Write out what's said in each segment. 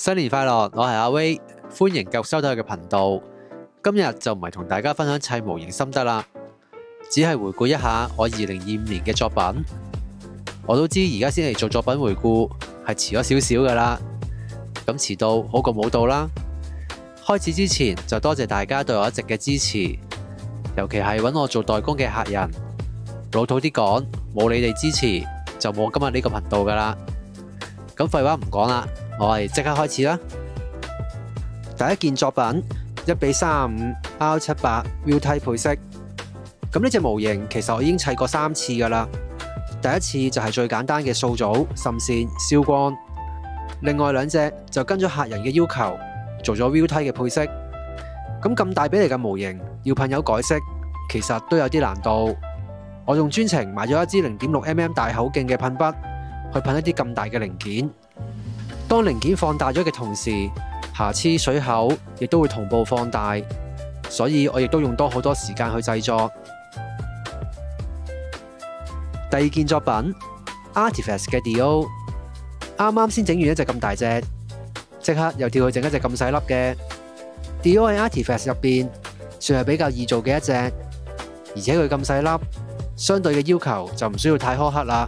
新年快樂！我係阿威，歡迎繼續收睇我嘅頻道。今日就唔係同大家分享砌模型心得啦，只係回顧一下我2025年嘅作品。我都知而家先嚟做作品回顧係遲咗少少噶啦，咁遲到好過冇到啦。開始之前就多謝大家對我一直嘅支持，尤其係揾我做代工嘅客人。老土啲講，冇你哋支持就冇今日呢個頻道噶啦。咁廢話唔講啦，我哋即刻開始啦。第一件作品1:35 R78 Wheel Type 配色。咁呢隻模型其實我已經砌過3次噶啦。第一次就係最簡單嘅掃組、滲線、燒光，另外2隻就跟咗客人嘅要求做咗 Wheel Type 嘅配色。咁大比例嘅模型要噴油改色，其實都有啲難度。我仲專程買咗一支0.6mm 大口徑嘅噴筆去噴一啲咁大嘅零件。當零件放大咗嘅同時，瑕疵水口亦都會同步放大，所以我亦都用多好多時間去製作。第二件作品 Artifacts 嘅 Dio， 啱啱先整完一隻咁大隻，即刻又跳去整一隻咁細粒嘅。Dio 喺 Artifacts 入邊算係比較易做嘅一隻，而且佢咁細粒，相對嘅要求就唔需要太苛刻啦。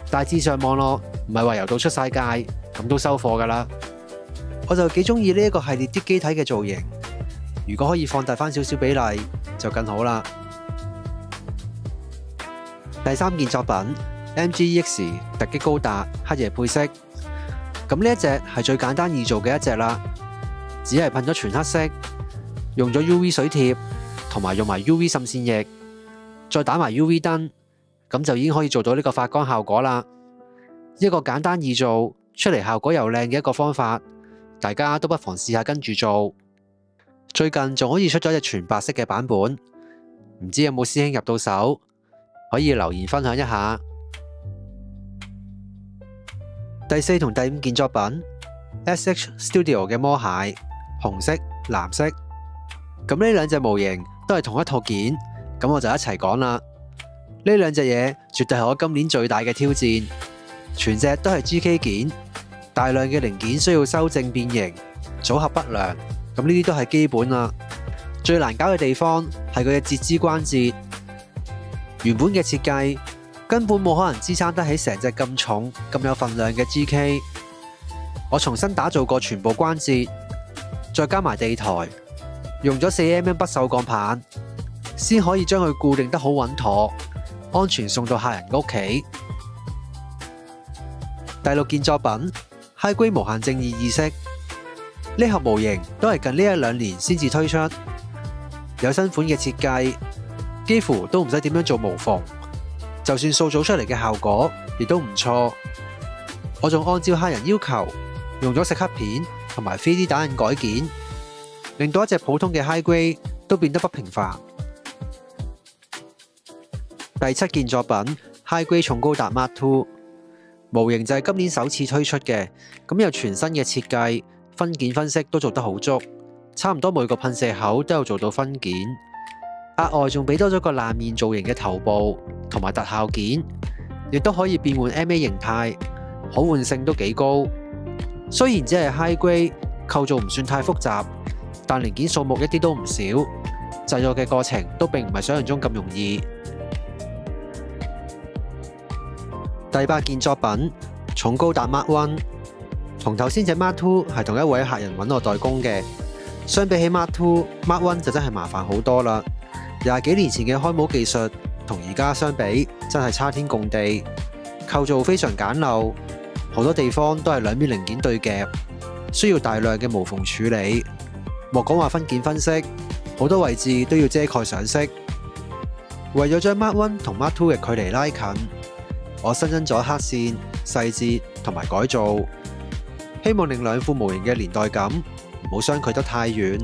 大致上望落唔係話油到出晒界，咁都收貨噶啦。我就幾中意呢一個系列啲機體嘅造型，如果可以放大翻少少比例就更好啦。第三件作品 MGEX 突擊高達黑夜配色。咁呢一隻係最簡單易做嘅一隻啦，只係噴咗全黑色，用咗 UV 水貼，同埋用埋 UV 滲線液，再打埋 UV 燈，咁就已經可以做到呢個發光效果啦。一個簡單易做，出嚟效果又靚嘅一個方法，大家都不妨試下跟住做。最近仲可以出咗隻全白色嘅版本，唔知有冇師兄入到手，可以留言分享一下。第4同第5件作品 SH Studio 嘅魔蟹，紅色、藍色。咁呢2隻模型都係同一套件，咁我就一齊講啦。呢2隻嘢絕對係我今年最大嘅挑戰，全隻都係 GK 件，大量嘅零件需要修正變形，組合不良，咁呢啲都係基本啦。最難搞嘅地方係佢嘅截肢關節，原本嘅設計根本冇可能支撐得起成隻咁重、咁有份量嘅 GK。我重新打造過全部關節，再加埋地台，用咗4mm 不鏽鋼棒，先可以將佢固定得好穩妥，安全送到客人屋企。第6件作品 High Grade 無限正義意識。呢盒模型都係近呢1-2年先至推出，有新款嘅設計，幾乎都唔使點樣做無縫，就算塑造出嚟嘅效果亦都唔錯。我仲按照客人要求，用咗石刻片同埋 3D 打印改件，令到一隻普通嘅 High Grade 都變得不平凡。第7件作品 High Grade 重高達 Mark II。模型就係今年首次推出嘅，咁有全新嘅設計，分件分析都做得好足，差唔多每個噴射口都有做到分件，額外仲俾多咗個爛面造型嘅頭部同埋特效件，亦都可以變換 MA 形態，可換性都幾高。雖然只係 High Grade，構造唔算太複雜，但零件數目一啲都唔少，製作嘅過程都並唔係想象中咁容易。第8件作品重高達 Mark I。同頭先隻 Mark II 係同一位客人揾我代工嘅，相比起 Mark II、Mark I 就真係麻煩好多啦。20幾年前嘅開模技術同而家相比，真係差天共地。構造非常簡陋，好多地方都係2邊零件對夾，需要大量嘅無縫處理。莫講話分件分析，好多位置都要遮蓋上色。為咗將 Mark I 同 Mark II 嘅距離拉近，我新增咗黑線、細節同埋改造，希望令2副模型嘅年代感唔好相距得太遠。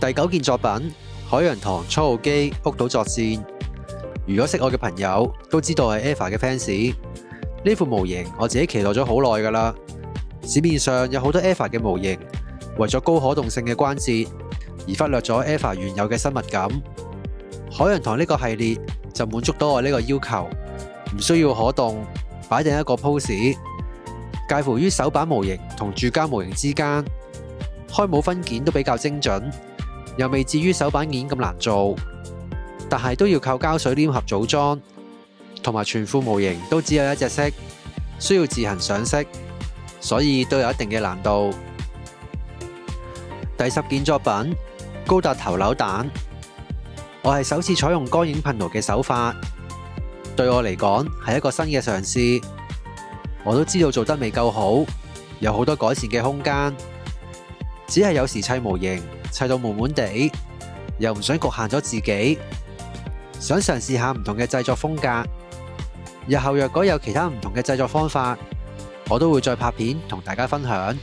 第9件作品海洋堂初號機屋島作戰。如果識我嘅朋友都知道係 EVA 嘅 fans， 呢副模型我自己期待咗好耐噶啦。市面上有好多 EVA 嘅模型，為咗高可動性嘅關節而忽略咗 EVA 原有嘅生物感。海洋堂呢個系列就滿足到我呢個要求，唔需要可動，擺定一個 pose，介乎於手板模型同住家模型之間，開模分件都比較精準，又未至於手板件咁難做，但係都要靠膠水黏合組裝，同埋全副模型都只有一隻色，需要自行上色，所以都有一定嘅難度。第10件作品，高達頭扭蛋，我係首次採用光影噴塗嘅手法，對我嚟講係一個新嘅嘗試。我都知道做得未夠好，有好多改善嘅空間。只係有時砌模型砌到悶悶地，又唔想局限咗自己，想嘗試下唔同嘅製作風格。日後若果有其他唔同嘅製作方法，我都會再拍片同大家分享。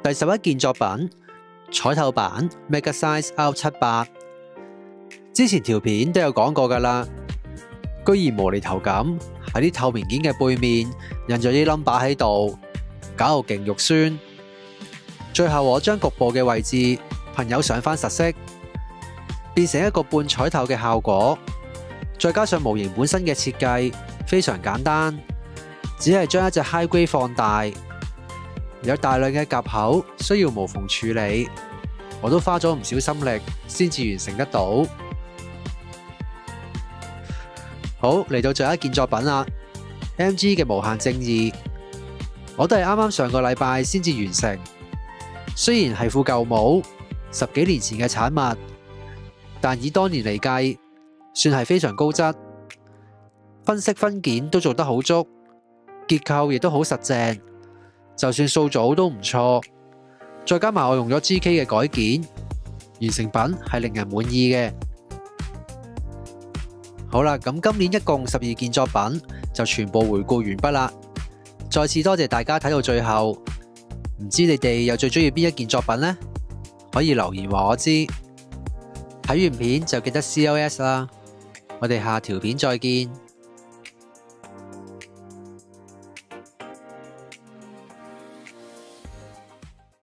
第11件作品，彩透版 Mega Size R78，之前條片都有講過㗎啦，居然無厘頭咁喺啲透明件嘅背面印咗啲 number 喺度，搞到勁肉酸。最後我將局部嘅位置噴油上返實色，變成一個半彩透嘅效果。再加上模型本身嘅設計非常簡單，只係將一隻 high grade 放大，有大量嘅夾口需要無縫處理，我都花咗唔少心力先至完成得到。好，嚟到最後一件作品啦，MG 嘅無限正義，我都係啱啱上個禮拜先至完成。雖然係副舊模，10幾年前嘅產物，但以當年嚟計，算係非常高質。分析分件都做得好足，結構亦都好實淨，就算數組都唔錯。再加埋我用咗 GK 嘅改件，完成品係令人滿意嘅。好啦，咁今年一共12件作品就全部回顧完畢啦。再次多謝大家睇到最後，唔知你哋又最中意邊一件作品呢？可以留言話我知。睇完片就記得 CLS 啦。我哋下條片再見。